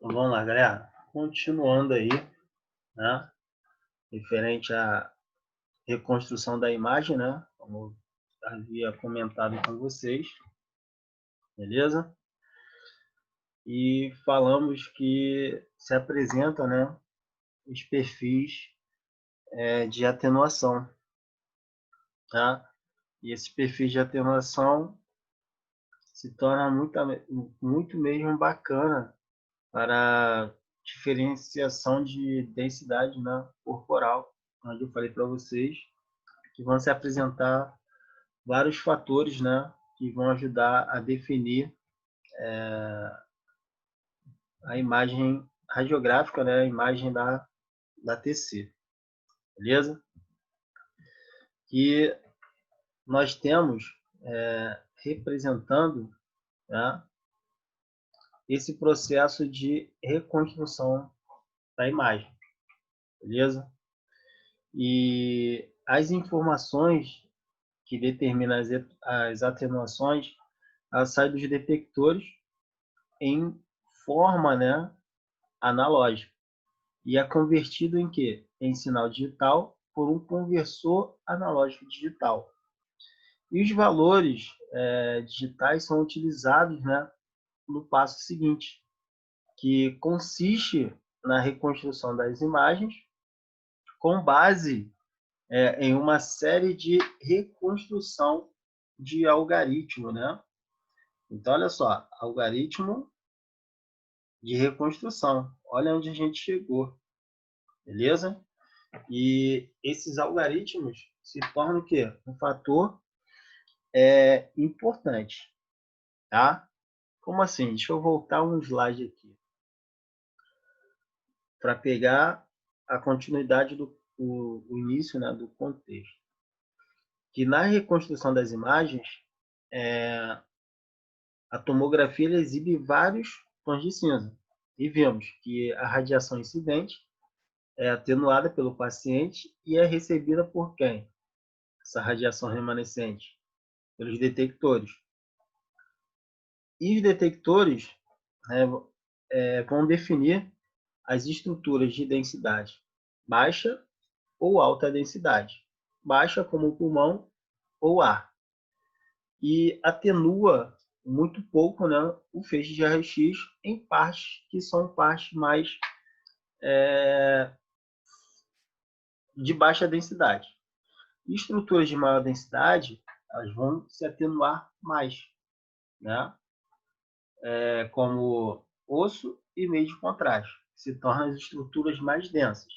Então, vamos lá, galera. Continuando aí, né? Referente à reconstrução da imagem, né? Como eu havia comentado com vocês, beleza? E falamos que se apresentam, né? Os perfis de atenuação, tá? E esses perfis de atenuação se torna muito mesmo bacana para diferenciação de densidade, né, corporal, onde eu falei para vocês que vão se apresentar vários fatores, né, que vão ajudar a definir a imagem radiográfica, né, a imagem da TC, beleza? Que nós temos representando, né, esse processo de reconstrução da imagem, beleza? E as informações que determinam as atenuações, ela sai dos detectores em forma, né, analógica e é convertido em quê? Em sinal digital por um conversor analógico digital. E os valores digitais são utilizados, né, no passo seguinte, que consiste na reconstrução das imagens com base em uma série de reconstrução de algoritmo, né? Então, olha só, algoritmo de reconstrução. Olha onde a gente chegou, beleza? E esses algoritmos se tornam o quê? Um fator importante, tá? Como assim? Deixa eu voltar um slide aqui para pegar a continuidade o início, né, do contexto. Que na reconstrução das imagens, a tomografia exibe vários tons de cinza. E vemos que a radiação incidente é atenuada pelo paciente e é recebida por quem? Essa radiação remanescente? Pelos detectores. E os detectores, né, vão definir as estruturas de densidade baixa ou alta densidade. Baixa como o pulmão ou ar. E atenua muito pouco, né, o feixe de raio-x em partes que são partes mais de baixa densidade. E estruturas de maior densidade, elas vão se atenuar mais, né? Como osso e meio de contraste, se tornam as estruturas mais densas.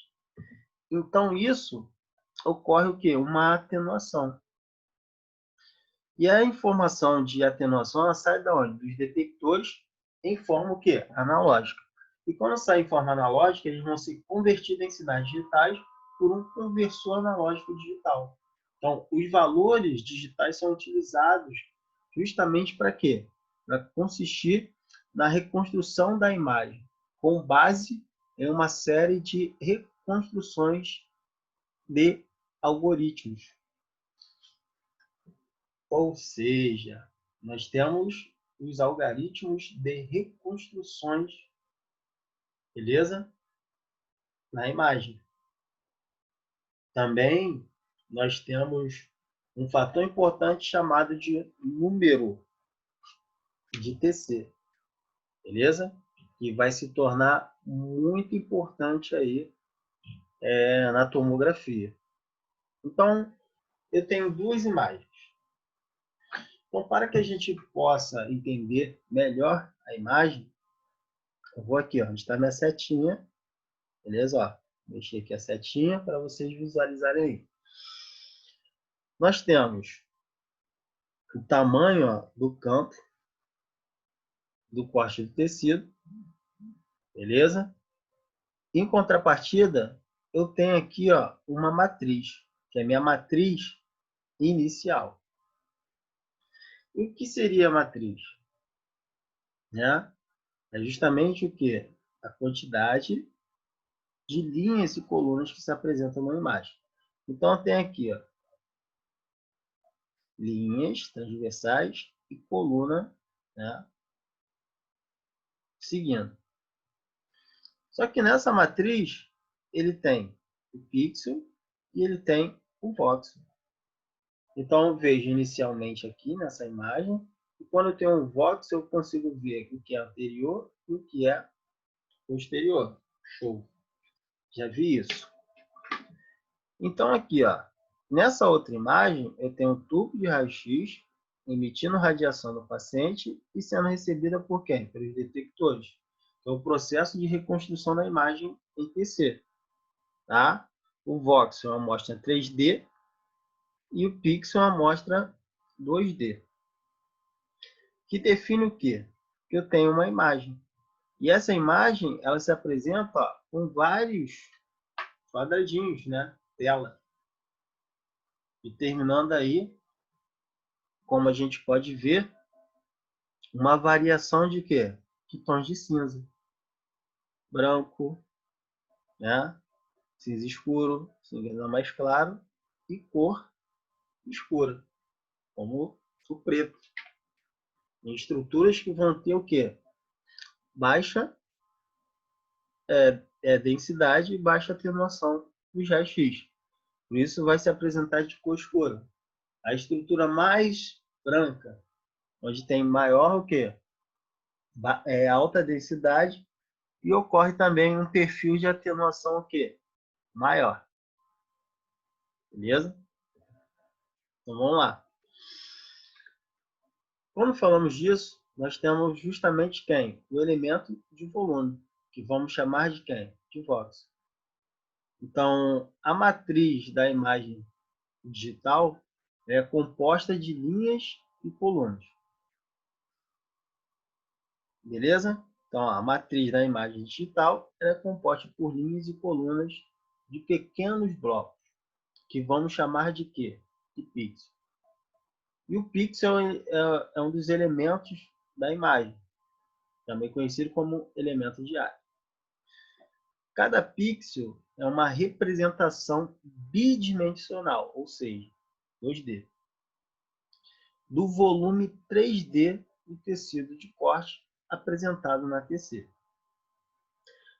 Então, isso ocorre o quê? Uma atenuação. E a informação de atenuação ela sai da onde? Dos detectores em forma o quê? Analógica. E quando sai em forma analógica, eles vão se convertir em sinais digitais por um conversor analógico digital. Então, os valores digitais são utilizados justamente para quê? Para consistir na reconstrução da imagem, com base em uma série de reconstruções de algoritmos. Ou seja, nós temos os algoritmos de reconstruções, beleza? Na imagem. Também nós temos um fator importante chamado de número de TC, beleza? Que vai se tornar muito importante aí na tomografia. Então, eu tenho duas imagens. Então, para que a gente possa entender melhor a imagem, eu vou aqui, ó, onde está minha setinha, beleza? Ó, mexer aqui a setinha para vocês visualizarem aí. Nós temos o tamanho, ó, do campo do corte do tecido, beleza? Em contrapartida, eu tenho aqui, ó, uma matriz, que é a minha matriz inicial. E o que seria a matriz? Né? É justamente o que? A quantidade de linhas e colunas que se apresentam na imagem. Então, eu tenho aqui, ó, linhas transversais e coluna, né, seguindo. Só que nessa matriz, ele tem o pixel e ele tem o voxel. Então, eu vejo inicialmente aqui nessa imagem, e quando eu tenho um voxel, eu consigo ver o que é anterior e o que é posterior. Show! Já vi isso. Então, aqui, ó, nessa outra imagem, eu tenho um tubo de raio-x emitindo radiação no paciente e sendo recebida por quem? Pelos detectores. Então, o processo de reconstrução da imagem em TC. Tá? O voxel é uma amostra 3D e o pixel é uma amostra 2D. Que define o quê? Que eu tenho uma imagem. E essa imagem, ela se apresenta ó, com vários quadradinhos, né? Tela. Determinando aí, como a gente pode ver, uma variação de quê? De tons de cinza. Branco, né? Cinza escuro, cinza mais claro e cor escura, como o preto. Em estruturas que vão ter o quê? Baixa densidade e baixa atenuação dos raios-x. Por isso vai se apresentar de cor escura. A estrutura mais branca, onde tem maior o quê? Alta densidade e ocorre também um perfil de atenuação o quê? Maior. Beleza? Então vamos lá. Quando falamos disso, nós temos justamente quem? O elemento de volume, que vamos chamar de quem? De voxel. Então, a matriz da imagem digital é composta de linhas e colunas. Beleza? Então, a matriz da imagem digital é composta por linhas e colunas de pequenos blocos, que vamos chamar de quê? De pixel. E o pixel é um dos elementos da imagem, também conhecido como elemento de área. Cada pixel é uma representação bidimensional, ou seja, 2D, do volume 3D do tecido de corte apresentado na TC.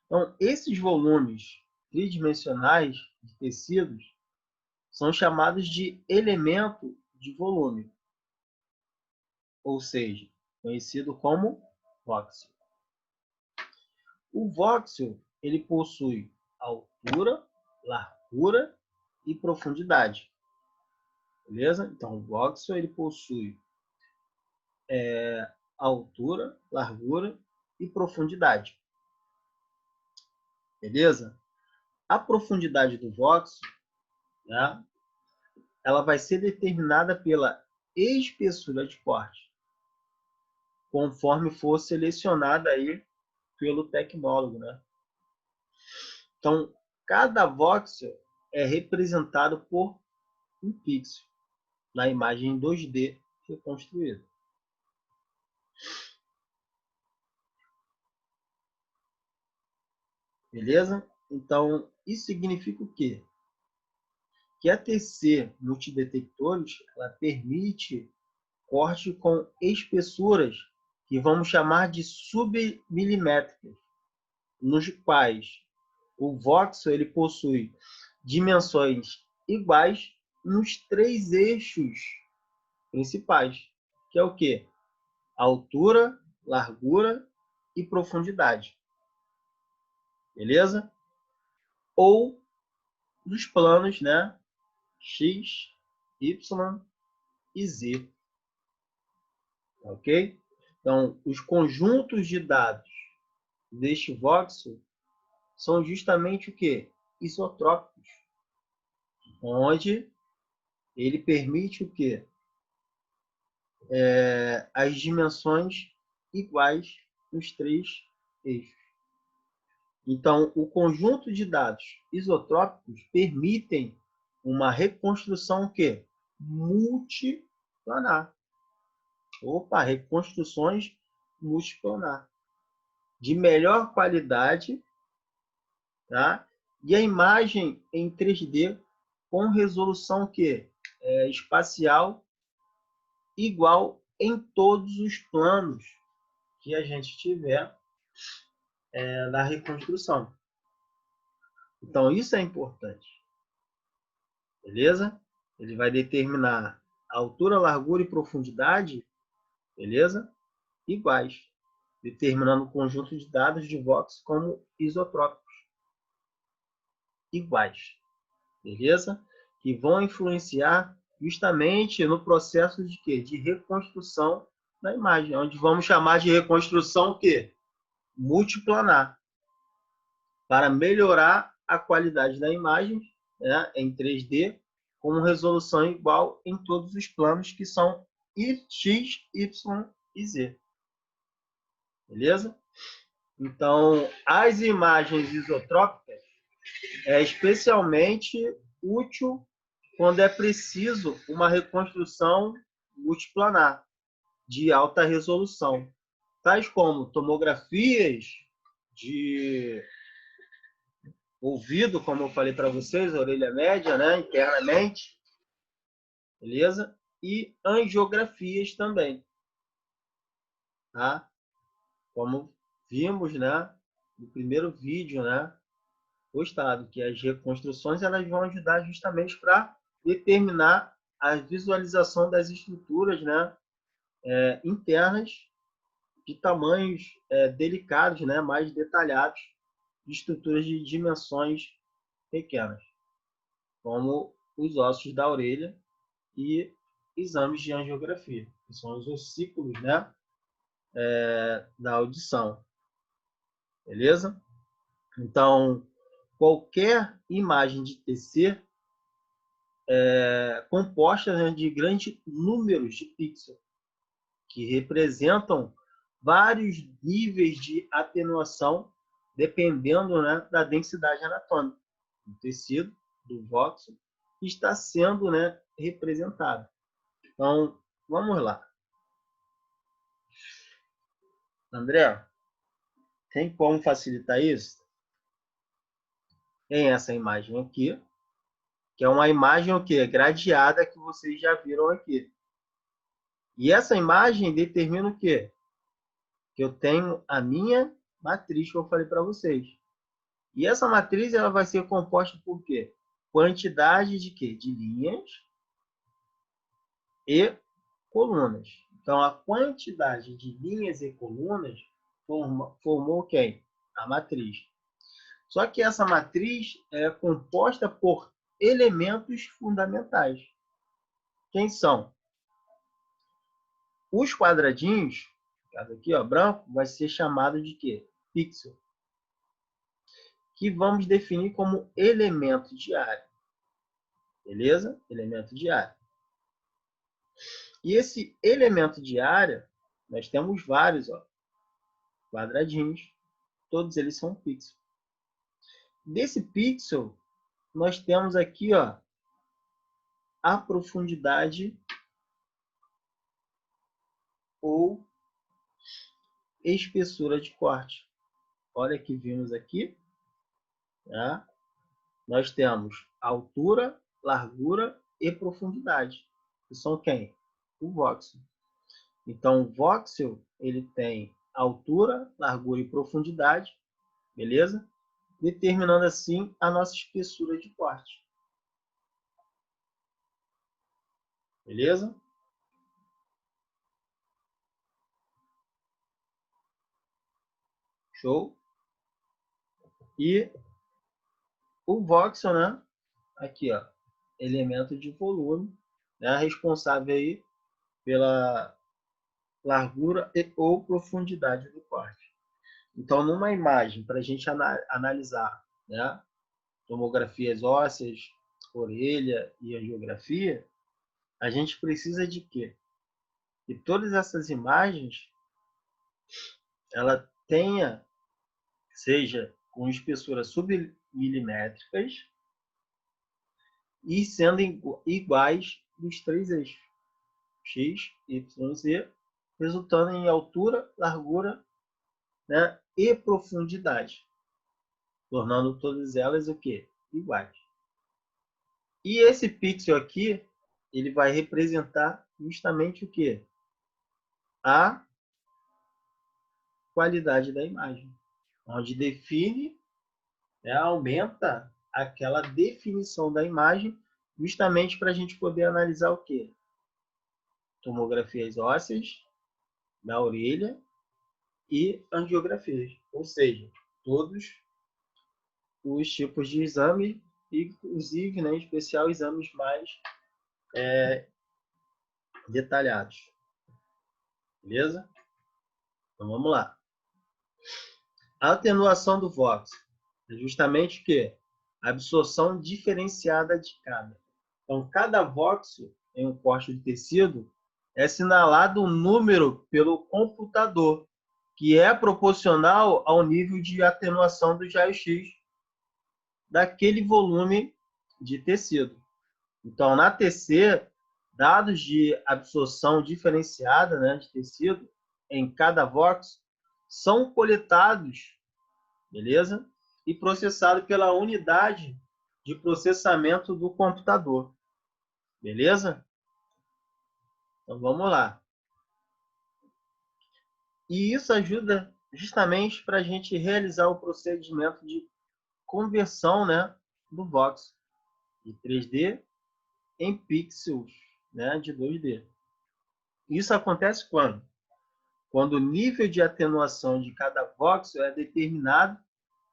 Então, esses volumes tridimensionais de tecidos são chamados de elemento de volume, ou seja, conhecido como voxel. O voxel ele possui altura, largura e profundidade. Beleza? Então, o voxel ele possui altura, largura e profundidade. Beleza? A profundidade do voxel, né, ela vai ser determinada pela espessura de corte, conforme for selecionada aí pelo tecnólogo, né? Então, cada voxel é representado por um pixel na imagem 2D reconstruída. Beleza? Então, isso significa o quê? Que a TC multidetectores ela permite corte com espessuras que vamos chamar de submilimétricas, nos quais o voxel ele possui dimensões iguais nos 3 eixos principais, que é o quê? Altura, largura e profundidade. Beleza? Ou nos planos, né? X, Y e Z. Ok? Então, os conjuntos de dados deste voxel são justamente o quê? Isotrópicos, onde ele permite o quê? As dimensões iguais nos 3 eixos. Então, o conjunto de dados isotrópicos permitem uma reconstrução o quê? Multiplanar. Reconstruções multiplanar. De melhor qualidade, tá? E a imagem em 3D com resolução que espacial igual em todos os planos que a gente tiver da reconstrução. Então, isso é importante. Beleza? Ele vai determinar a altura, largura e profundidade, beleza? Iguais, determinando o conjunto de dados de Vox como isotrópicos iguais, beleza? Que vão influenciar justamente no processo de quê? De reconstrução da imagem, onde vamos chamar de reconstrução o quê? Multiplanar, para melhorar a qualidade da imagem, né, em 3D, com resolução igual em todos os planos, que são X, Y e Z. Beleza? Então, as imagens isotrópicas é especialmente útil quando é preciso uma reconstrução multiplanar de alta resolução, tais como tomografias de ouvido, como eu falei para vocês, orelha média, né, internamente, beleza? E angiografias também, tá? Como vimos, né, no primeiro vídeo, né, postado, que as reconstruções elas vão ajudar justamente para determinar a visualização das estruturas, né, internas de tamanhos delicados, né, mais detalhados, de estruturas de dimensões pequenas, como os ossos da orelha e exames de angiografia, que são os ossículos, né, da audição. Beleza? Então, qualquer imagem de TC composta, né, de grandes números de pixels, que representam vários níveis de atenuação, dependendo, né, da densidade anatômica do tecido, do voxel, que está sendo, né, representado. Então, vamos lá. André, tem como facilitar isso? Tem essa imagem aqui, que é uma imagem o quê? Gradeada, que vocês já viram aqui. E essa imagem determina o quê? Que eu tenho a minha matriz que eu falei para vocês. E essa matriz ela vai ser composta por quê? Quantidade de quê? De linhas e colunas. Então, a quantidade de linhas e colunas formou quem? A matriz. Só que essa matriz é composta por elementos fundamentais. Quem são? Os quadradinhos, caso aqui, ó, branco, vai ser chamado de quê? Pixel. Que vamos definir como elemento de área. Beleza? Elemento de área. E esse elemento de área, nós temos vários, ó, quadradinhos. Todos eles são pixels. Desse pixel, nós temos aqui, ó, a profundidade ou espessura de corte. Olha que vimos aqui. Tá? Nós temos altura, largura e profundidade. Que são quem? O voxel. Então, o voxel ele tem altura, largura e profundidade, beleza? Determinando assim a nossa espessura de corte. Beleza? Show? E o voxel, né? Aqui, ó, elemento de volume, né? Responsável aí pela largura e ou profundidade do corte. Então, numa imagem, para a gente analisar, né, tomografias ósseas, orelha e angiografia, a gente precisa de quê? Que todas essas imagens ela tenha, seja com espessura submilimétricas e sendo iguais dos três eixos, X, Y, Z, resultando em altura, largura, né, e profundidade, tornando todas elas o quê? Iguais. E esse pixel aqui, ele vai representar justamente o quê? A qualidade da imagem. onde define, né, aumenta aquela definição da imagem, justamente para a gente poder analisar o quê? Tomografias ósseas da orelha e angiografias, ou seja, todos os tipos de exame, inclusive, né, em especial, exames mais detalhados. Beleza? Então vamos lá. A atenuação do Vox é justamente o quê? A absorção diferenciada de cada. Então, cada vóxio em um corte de tecido é assinalado um número pelo computador, que é proporcional ao nível de atenuação do raio-x daquele volume de tecido. Então, na TC, dados de absorção diferenciada, né, de tecido em cada vóxio são coletados, beleza? E processados pela unidade de processamento do computador, beleza? Então, vamos lá. E isso ajuda justamente para a gente realizar o procedimento de conversão, né, do voxel de 3D em pixels, né, de 2D. Isso acontece quando? Quando o nível de atenuação de cada voxel é determinado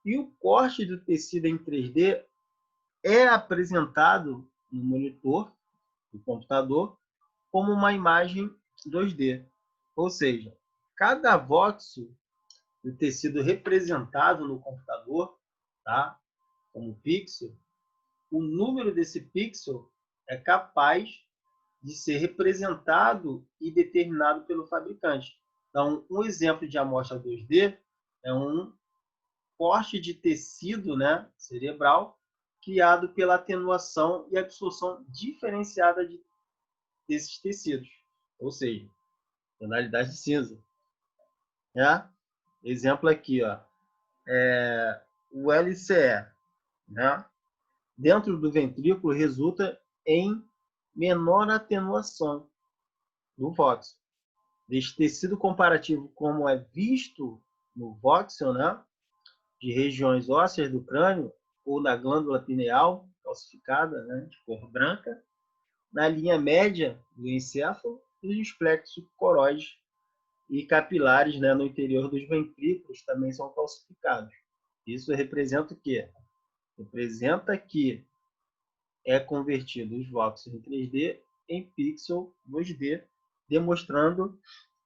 e o corte do tecido em 3D é apresentado no monitor do computador como uma imagem 2D. Ou seja, cada voxel do tecido representado no computador, tá? Como pixel, o número desse pixel é capaz de ser representado e determinado pelo fabricante. Então, um exemplo de amostra 2D é um corte de tecido, né, cerebral criado pela atenuação e absorção diferenciada desses tecidos, ou seja, tonalidade de cinza. Né? Exemplo aqui, ó, o LCE, né? Dentro do ventrículo resulta em menor atenuação do voxel. Deste tecido comparativo, como é visto no voxel, né, de regiões ósseas do crânio ou na glândula pineal calcificada, né, de cor branca, na linha média do encéfalo e os plexos coróides e capilares, né, no interior dos ventrículos também são calcificados. Isso representa o quê? Representa que é convertido os voxels em 3D em pixel 2D, demonstrando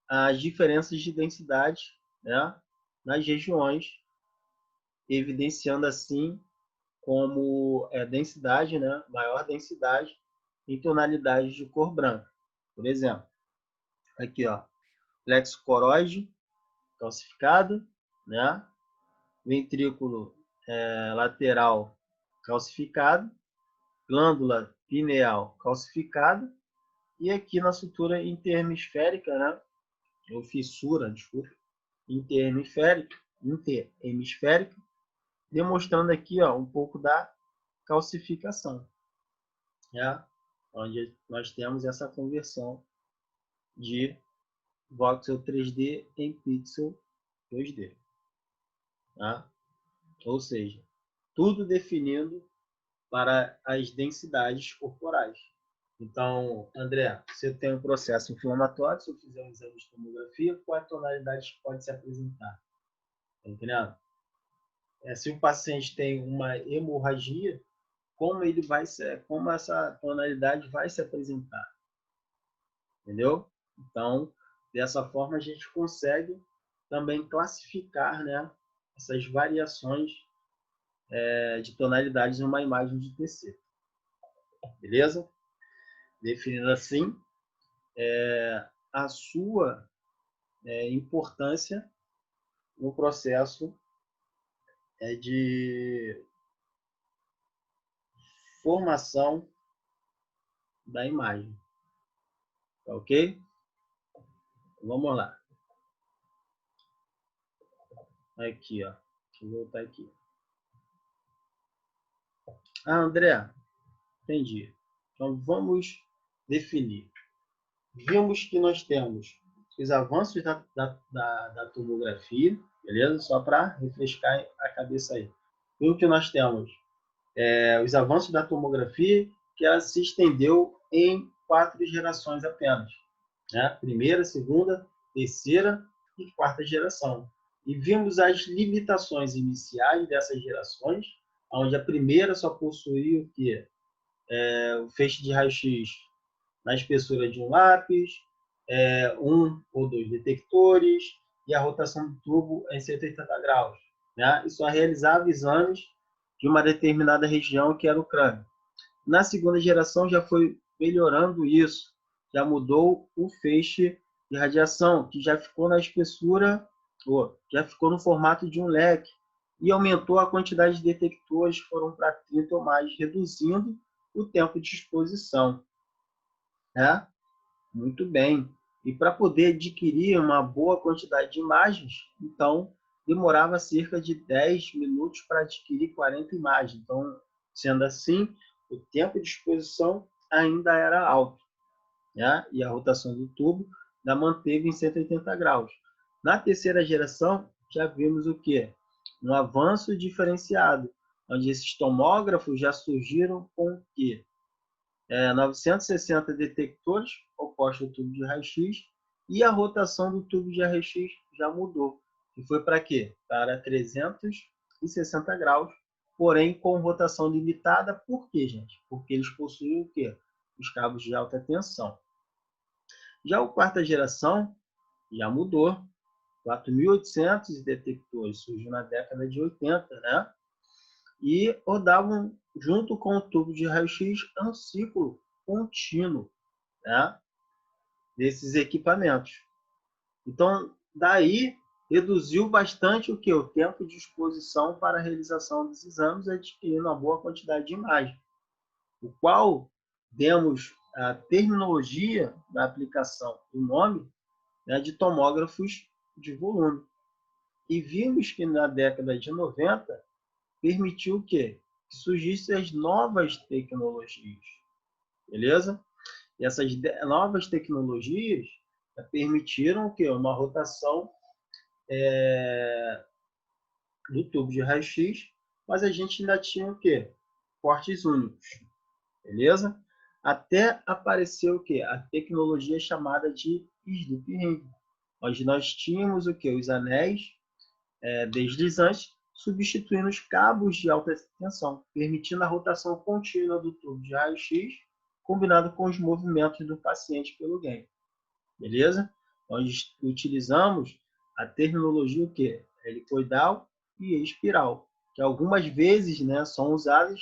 as diferenças de densidade, né, nas regiões, evidenciando assim como densidade, né, maior densidade em tonalidades de cor branca. Por exemplo, aqui, ó, plexo coróide calcificado, né, ventrículo lateral calcificado, glândula pineal calcificada, e aqui na sutura interhemisférica, né, ou fissura, desculpa, interhemisférica, demonstrando aqui, ó, um pouco da calcificação, né, onde nós temos essa conversão de voxel 3D em pixel 2D. Tá? Ou seja, tudo definindo para as densidades corporais. Então, André, se eu tenho um processo inflamatório, se eu fizer um exame de tomografia, qual é a tonalidade que pode se apresentar? Tá entendendo? Se o paciente tem uma hemorragia, como essa tonalidade vai se apresentar? Entendeu? Então, dessa forma, a gente consegue também classificar, né, essas variações de tonalidades em uma imagem de tecido. Beleza? Definindo assim a sua importância no processo de formação da imagem. Tá ok? Vamos lá. Aqui, ó. Deixa eu voltar aqui. Ah, André, entendi. Então, vamos definir. Vimos que nós temos os avanços da tomografia, beleza? Só para refrescar a cabeça aí. E o que nós temos? Os avanços da tomografia, que ela se estendeu em 4 gerações apenas, né? Primeira, segunda, terceira e quarta geração. E vimos as limitações iniciais dessas gerações, onde a primeira só possuía o quê? O feixe de raio-x na espessura de um lápis, um ou dois detectores e a rotação do tubo em 180 graus, né? E só realizava exames de uma determinada região que era o crânio. Na segunda geração já foi melhorando isso, já mudou o feixe de radiação, que já ficou na espessura, já ficou no formato de um leque, e aumentou a quantidade de detectores, foram para 30 ou mais, reduzindo o tempo de exposição. Né? Muito bem. E para poder adquirir uma boa quantidade de imagens, então demorava cerca de 10 minutos para adquirir 40 imagens. Então, sendo assim, o tempo de exposição ainda era alto, né? E a rotação do tubo ainda manteve em 180 graus. Na terceira geração, já vimos o quê? Um avanço diferenciado, onde esses tomógrafos já surgiram com o quê? 960 detectores opostos ao tubo de raio-x e a rotação do tubo de raio-x já mudou. E foi para quê? Para 360 graus, porém com rotação limitada. Por quê, gente? Porque eles possuem o quê? Os cabos de alta tensão. Já o quarta geração já mudou. 4.800 detectores, surgiu na década de 80, né? E rodavam junto com o tubo de raio-x um ciclo contínuo, né, desses equipamentos. Então, daí reduziu bastante o que? O tempo de exposição para a realização dos exames, adquirindo uma boa quantidade de imagem, o qual demos a terminologia da aplicação do nome, né, de tomógrafos de volume. E vimos que na década de 90 permitiu o quê? Que surgissem as novas tecnologias, beleza? E essas novas tecnologias permitiram o quê? Uma rotação do tubo de raio-x, mas a gente ainda tinha o quê? Cortes únicos, beleza? Até apareceu o quê? A tecnologia chamada de slip ring, onde nós tínhamos o quê? Os anéis deslizantes substituindo os cabos de alta tensão, permitindo a rotação contínua do tubo de raio-x, combinado com os movimentos do paciente pelo game. Beleza? Nós utilizamos a terminologia o quê? Helicoidal e espiral, que algumas vezes, né, são usadas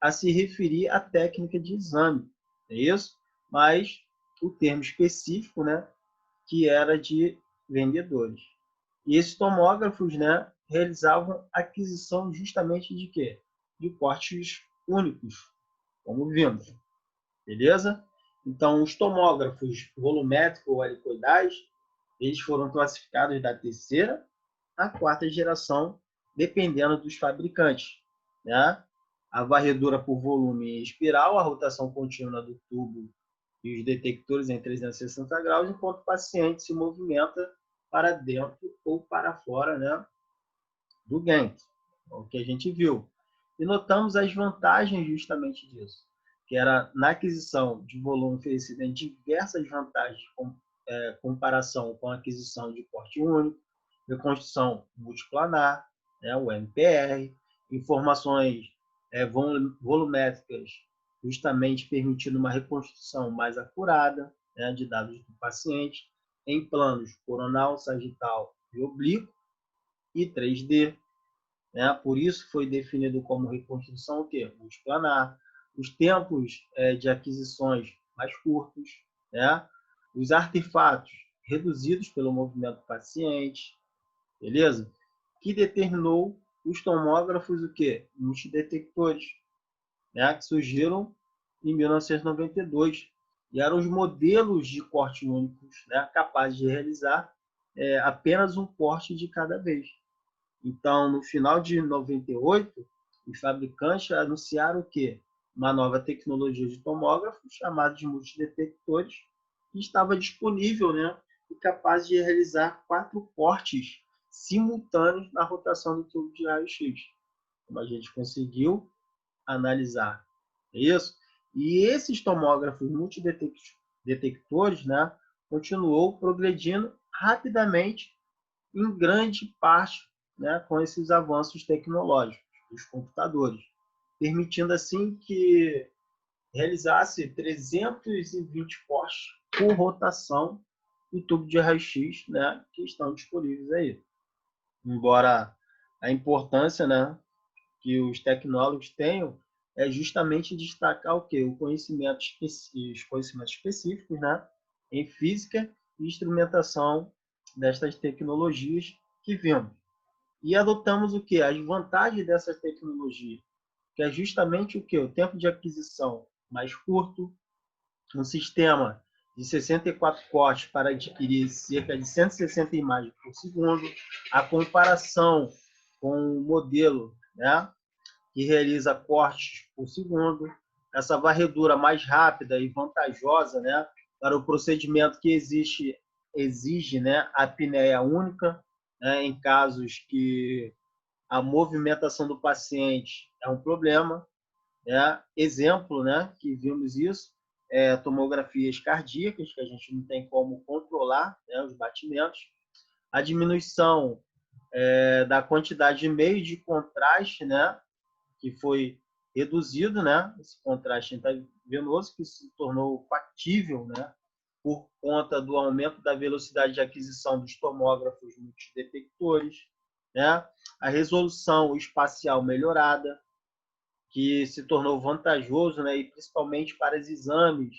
a se referir à técnica de exame, é isso? Mas o termo específico, né, que era de vendedores. E esses tomógrafos, né, realizavam aquisição justamente de quê? De cortes únicos, como vimos. Beleza? Então, os tomógrafos volumétricos ou helicoidais, eles foram classificados da terceira à quarta geração, dependendo dos fabricantes. Né? A varredura por volume em espiral, a rotação contínua do tubo e os detectores em 360 graus, enquanto o paciente se movimenta para dentro ou para fora, né, do gancho, o que a gente viu. E notamos as vantagens justamente disso, que era na aquisição de volume oferecida em diversas vantagens com comparação com a aquisição de porte único, reconstrução multiplanar, né, o MPR, informações volumétricas, justamente permitindo uma reconstrução mais acurada, né, de dados do paciente, em planos coronal, sagital e oblíquo, e 3D, né? Por isso foi definido como reconstrução o quê? Multiplanar. Os tempos de aquisições mais curtos, né? Os artefatos reduzidos pelo movimento do paciente, beleza? Que determinou os tomógrafos o quê? Multidetectores, né? Que surgiram em 1992 e eram os modelos de corte únicos, né? Capazes de realizar apenas um corte de cada vez. Então, no final de 98, os fabricantes anunciaram o quê? Uma nova tecnologia de tomógrafo chamada de multidetectores, que estava disponível, né, e capaz de realizar 4 cortes simultâneos na rotação do tubo de raio-x, como a gente conseguiu analisar. É isso? E esses tomógrafos multidetectores, né, continuou progredindo rapidamente em grande parte, né, com esses avanços tecnológicos dos computadores, permitindo assim que realizasse 320 cortes por rotação do tubo de raio-x, né, que estão disponíveis aí. Embora a importância, né, que os tecnólogos tenham é justamente destacar o quê? Os conhecimentos específicos, né, em física e instrumentação destas tecnologias que vimos. E adotamos o quê? As vantagens dessas tecnologias, que é justamente o quê? O tempo de aquisição mais curto, um sistema de 64 cortes para adquirir cerca de 160 imagens por segundo, a comparação com o modelo, né, que realiza cortes por segundo, essa varredura mais rápida e vantajosa, né, para o procedimento que exige, né, a apneia única, né, em casos que a movimentação do paciente é um problema, né? Exemplo, né, que vimos isso, tomografias cardíacas, que a gente não tem como controlar, né, os batimentos, a diminuição da quantidade de meios de contraste, né, que foi reduzido, né, esse contraste intravenoso, que se tornou factível, né, por conta do aumento da velocidade de aquisição dos tomógrafos multidetectores, né, a resolução espacial melhorada, que se tornou vantajoso, né, e principalmente para os exames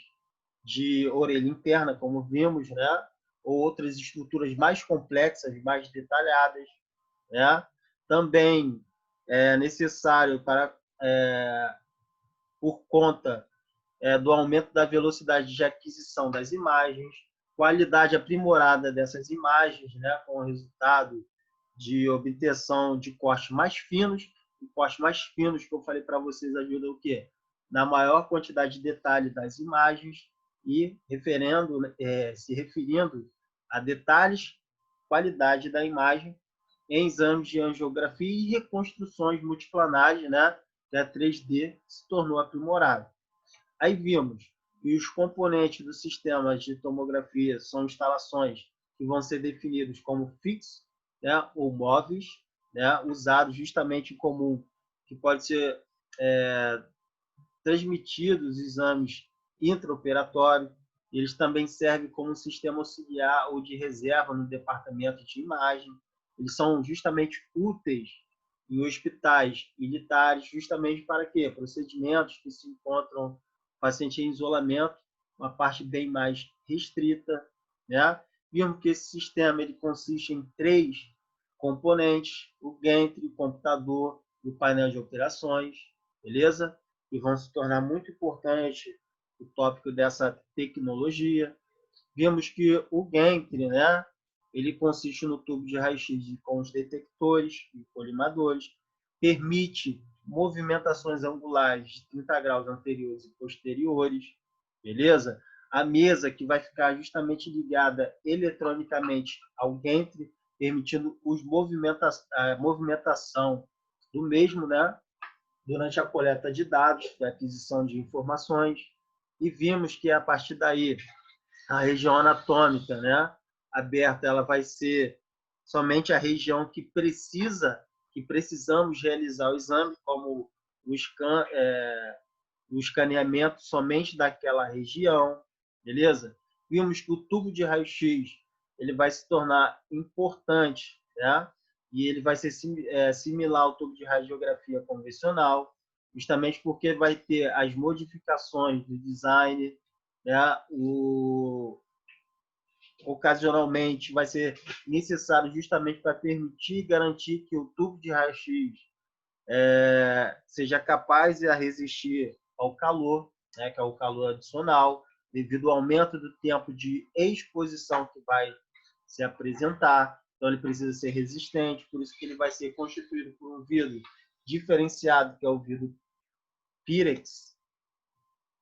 de orelha interna, como vimos, né, ou outras estruturas mais complexas, mais detalhadas, né? Também é necessário para por conta do aumento da velocidade de aquisição das imagens, qualidade aprimorada dessas imagens, né, com o resultado de obtenção de cortes mais finos. E cortes mais finos que eu falei para vocês ajudam o quê? Na maior quantidade de detalhe das imagens e se referindo a detalhes, qualidade da imagem em exames de angiografia e reconstruções multiplanares, né, que a 3D se tornou aprimorado. Aí vimos que os componentes do sistema de tomografia são instalações que vão ser definidos como fixos, né, ou móveis, né, usados justamente em comum, que pode ser transmitidos exames intraoperatórios. Eles também servem como um sistema auxiliar ou de reserva no departamento de imagem. Eles são justamente úteis em hospitais militares, justamente para quê? Procedimentos que se encontram paciente em isolamento, uma parte bem mais restrita, né? Vimos que esse sistema ele consiste em 3 componentes: o gantry, o computador e o painel de operações, beleza? E vão se tornar muito importante o tópico dessa tecnologia. Vimos que o gantry, né, ele consiste no tubo de raio-x com os detectores e colimadores, permite movimentações angulares de 30 graus anteriores e posteriores, beleza? A mesa que vai ficar justamente ligada eletronicamente ao gantry, permitindo a movimentação do mesmo, né, durante a coleta de dados, a aquisição de informações, e vimos que a partir daí a região anatômica, né, aberta, ela vai ser somente a região que precisamos realizar o exame, como o escaneamento somente daquela região, beleza? Vimos que o tubo de raio-x ele vai se tornar importante, né? E ele vai ser similar ao tubo de radiografia convencional, justamente porque vai ter as modificações do design, né? Ocasionalmente vai ser necessário justamente para permitir e garantir que o tubo de raio-x seja capaz de resistir ao calor, né, que é o calor adicional, devido ao aumento do tempo de exposição que vai se apresentar. Então, ele precisa ser resistente, por isso que ele vai ser constituído por um vidro diferenciado, que é o vidro Pyrex,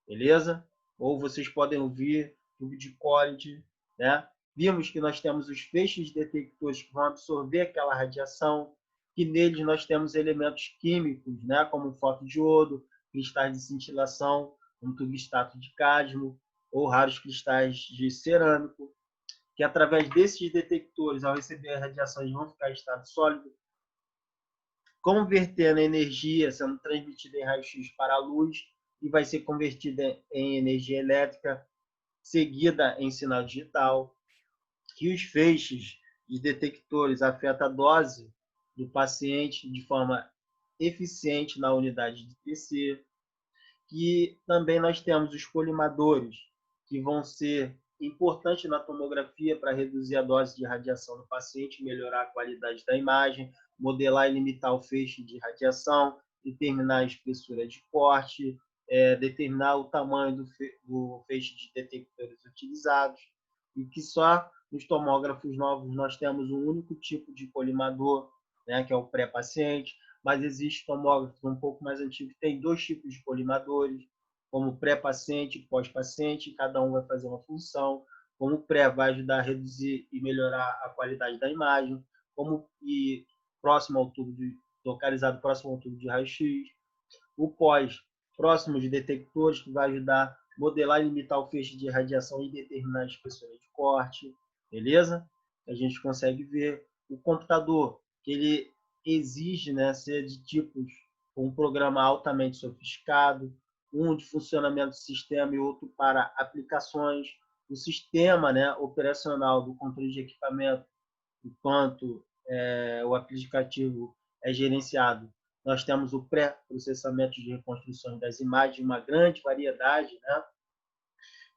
beleza? Ou vocês podem ouvir tubo de Collins, né? Vimos que nós temos os feixes detectores que vão absorver aquela radiação, que neles nós temos elementos químicos, né, como fotodiodo, cristais de cintilação, como tungstato de cádmio, ou raros cristais de cerâmico, que através desses detectores, ao receber a radiação, eles vão ficar em estado sólido, convertendo a energia, sendo transmitida em raio-x para a luz, e vai ser convertida em energia elétrica, seguida em sinal digital, que os feixes de detectores afetam a dose do paciente de forma eficiente na unidade de TC, que também nós temos os colimadores, que vão ser importantes na tomografia para reduzir a dose de radiação do paciente, melhorar a qualidade da imagem, modelar e limitar o feixe de radiação, determinar a espessura de corte, determinar o tamanho do feixe de detectores utilizados, e que só nos tomógrafos novos nós temos um único tipo de colimador, né, que é o pré-paciente, mas existe tomógrafos um pouco mais antigos que tem 2 tipos de colimadores, como pré-paciente e pós-paciente, cada um vai fazer uma função. Como pré vai ajudar a reduzir e melhorar a qualidade da imagem, como e próximo ao tubo localizado próximo ao tubo de raio-x. O pós, próximo de detectores, que vai ajudar a modelar e limitar o feixe de radiação e determinar a espessura de corte, beleza? A gente consegue ver o computador, que ele exige, né, ser de tipos com um programa altamente sofisticado, um de funcionamento do sistema e outro para aplicações. O sistema, né, operacional do controle de equipamento, enquanto o aplicativo é gerenciado, nós temos o pré-processamento de reconstruções das imagens, uma grande variedade, né,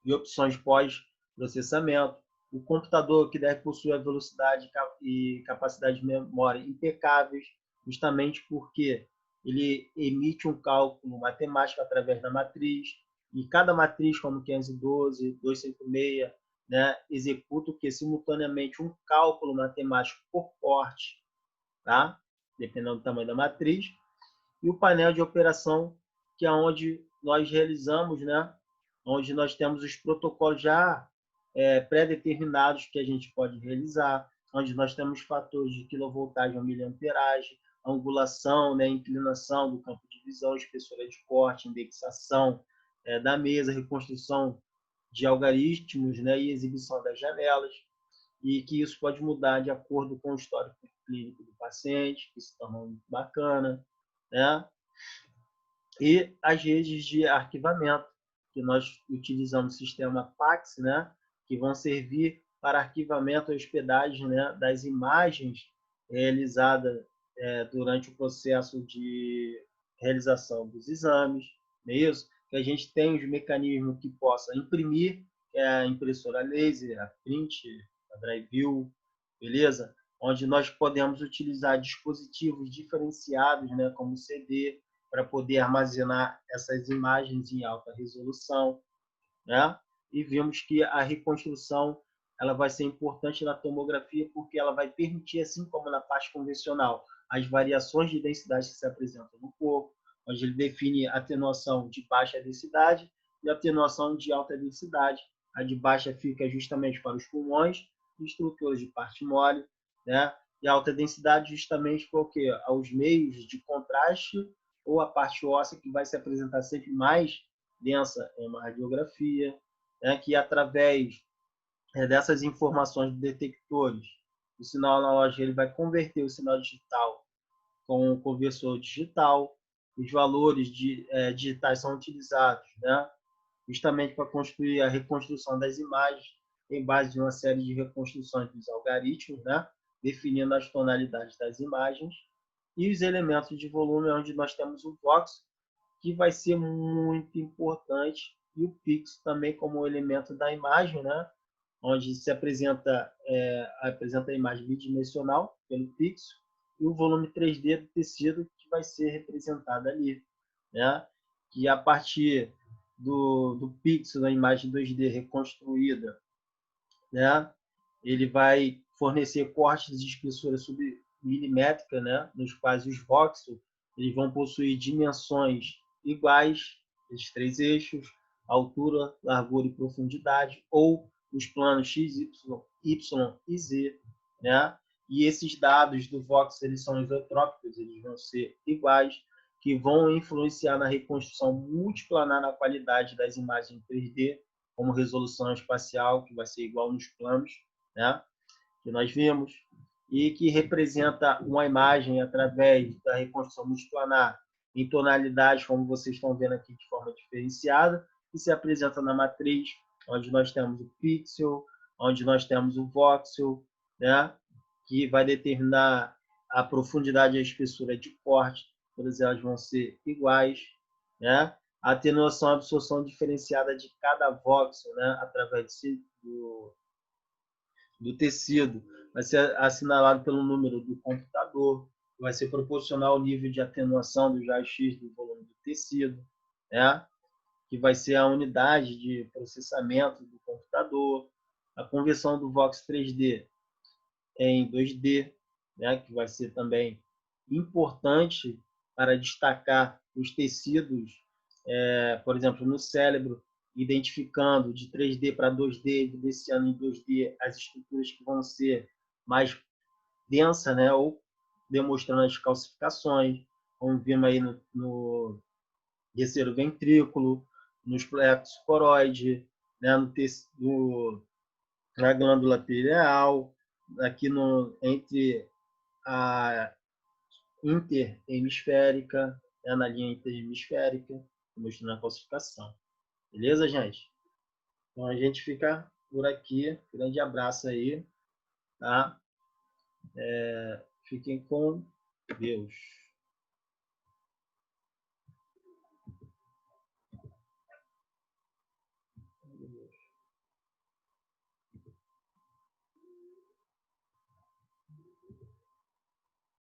de opções pós-processamento. O computador, que deve possuir a velocidade e capacidade de memória impecáveis, justamente porque ele emite um cálculo matemático através da matriz, e cada matriz, como 512, 256, né, executa o que? Simultaneamente um cálculo matemático por porte, tá? Dependendo do tamanho da matriz, e o painel de operação, que é onde nós realizamos, né, onde nós temos os protocolos já pré-determinados que a gente pode realizar, onde nós temos fatores de quilovoltagem ou miliamperagem, angulação, né, inclinação do campo de visão, espessura de corte, indexação da mesa, reconstrução de algarismos, né, e exibição das janelas, e que isso pode mudar de acordo com o histórico clínico do paciente, que se torna muito bacana, né? E as redes de arquivamento, que nós utilizamos o sistema PAX, né, que vão servir para arquivamento e hospedagem, né, das imagens realizadas durante o processo de realização dos exames, não é isso? Que a gente tem os mecanismos que possa imprimir, a impressora laser, a print, a drive view, beleza? Onde nós podemos utilizar dispositivos diferenciados, né, como CD, para poder armazenar essas imagens em alta resolução, né? E vimos que a reconstrução ela vai ser importante na tomografia porque ela vai permitir, assim como na parte convencional, as variações de densidade que se apresentam no corpo, onde ele define a atenuação de baixa densidade e a atenuação de alta densidade. A de baixa fica justamente para os pulmões e estruturas de parte mole, né? E a alta densidade justamente para o quê? Aos meios de contraste ou a parte óssea que vai se apresentar sempre mais densa em uma radiografia, né, que através dessas informações de detectores, o sinal analógico ele vai converter o sinal digital com o conversor digital, os valores digitais são utilizados, né, justamente para construir a reconstrução das imagens em base de uma série de reconstruções dos algoritmos, né, definindo as tonalidades das imagens, e os elementos de volume, onde nós temos o voxel, que vai ser muito importante, e o pixel também como elemento da imagem, né? Onde se apresenta a imagem bidimensional pelo pixel e o volume 3D do tecido que vai ser representado ali, né? Que a partir do pixel da imagem 2D reconstruída, né? Ele vai fornecer cortes de espessura submilimétrica, né? Nos quais os voxels eles vão possuir dimensões iguais, esses 3 eixos, altura, largura e profundidade, ou os planos X, Y e Z, né? E esses dados do Voxel, eles são isotrópicos, eles vão ser iguais, que vão influenciar na reconstrução multiplanar na qualidade das imagens em 3D, como resolução espacial, que vai ser igual nos planos, né? Que nós vimos, e que representa uma imagem através da reconstrução multiplanar em tonalidades, como vocês estão vendo aqui, de forma diferenciada, que se apresenta na matriz, onde nós temos o pixel, onde nós temos o voxel, né? Que vai determinar a profundidade e a espessura de corte, todas elas vão ser iguais, né? A atenuação e absorção diferenciada de cada voxel, né? Através do tecido, vai ser assinalado pelo número do computador, vai ser proporcional ao nível de atenuação do raio-x do volume do tecido, né? Que vai ser a unidade de processamento do computador, a conversão do Vox 3D em 2D, né? Que vai ser também importante para destacar os tecidos, por exemplo, no cérebro, identificando de 3D para 2D, evidenciando em 2D as estruturas que vão ser mais densas, né? Ou demonstrando as calcificações, como vimos aí no terceiro ventrículo, nos plexos coroide, né? Na glândula pineal, aqui entre a interhemisférica, né? Na linha interhemisférica, mostrando a calcificação. Beleza, gente? Então a gente fica por aqui. Grande abraço aí, tá? Fiquem com Deus.